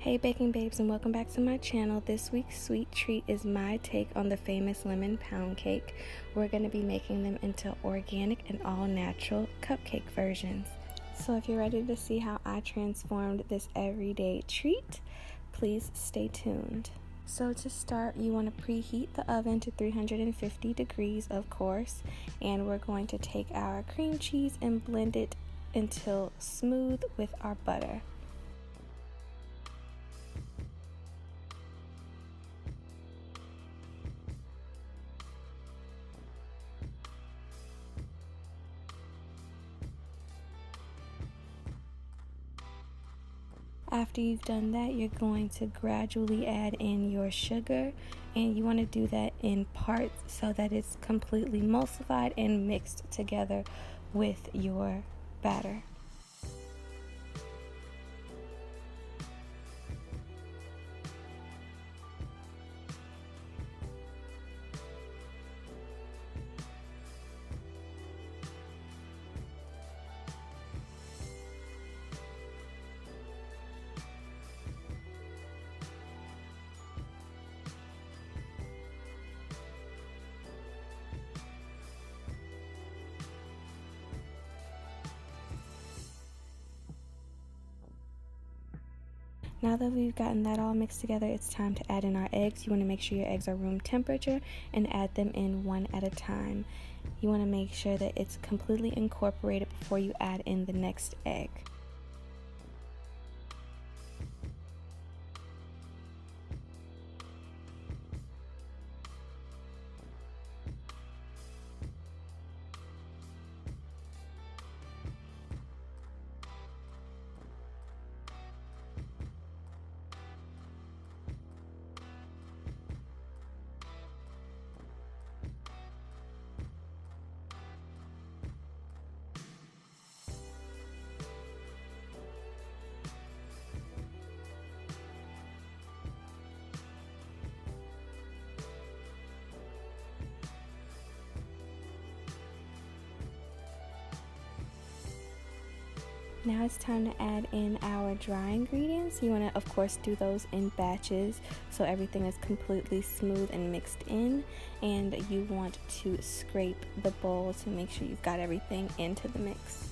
Hey baking babes, and welcome back to my channel. This week's sweet treat is my take on the famous lemon pound cake. We're going to be making them into organic and all natural cupcake versions. So if you're ready to see how I transformed this everyday treat, please stay tuned. So to start, you want to preheat the oven to 350 degrees, of course, and we're going to take our cream cheese and blend it until smooth with our butter. After you've done that, you're going to gradually add in your sugar, and you want to do that in parts so that it's completely emulsified and mixed together with your batter. Now that we've gotten that all mixed together, it's time to add in our eggs. You want to make sure your eggs are room temperature and add them in one at a time. You want to make sure that it's completely incorporated before you add in the next egg. Now it's time to add in our dry ingredients. You want to, of course, do those in batches so everything is completely smooth and mixed in. And you want to scrape the bowl to make sure you've got everything into the mix.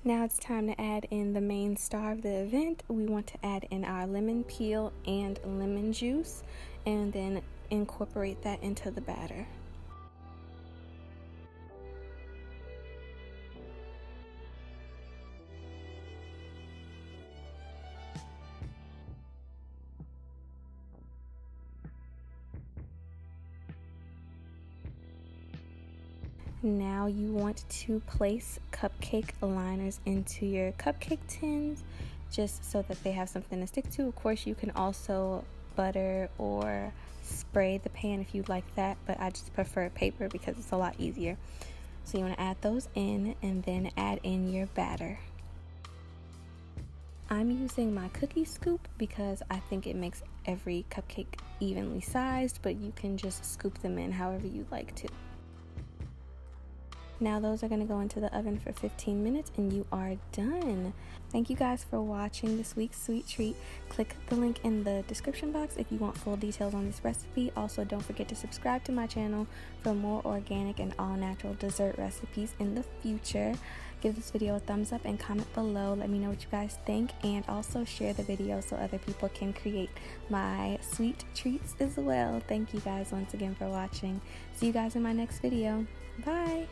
Now it's time to add in the main star of the event. We want to add in our lemon peel and lemon juice and then incorporate that into the batter. Now you want to place cupcake liners into your cupcake tins just so that they have something to stick to. Of course, you can also butter or spray the pan if you'd like that, but I just prefer paper because it's a lot easier. So you want to add those in and then add in your batter. I'm using my cookie scoop because I think it makes every cupcake evenly sized, but you can just scoop them in however you like to. Now those are going to go into the oven for 15 minutes and you are done. Thank you guys for watching this week's sweet treat. Click the link in the description box if you want full details on this recipe. Also, don't forget to subscribe to my channel for more organic and all natural dessert recipes in the future. Give this video a thumbs up and comment below. Let me know what you guys think, and also share the video so other people can create my sweet treats as well. Thank you guys once again for watching. See you guys in my next video. Bye!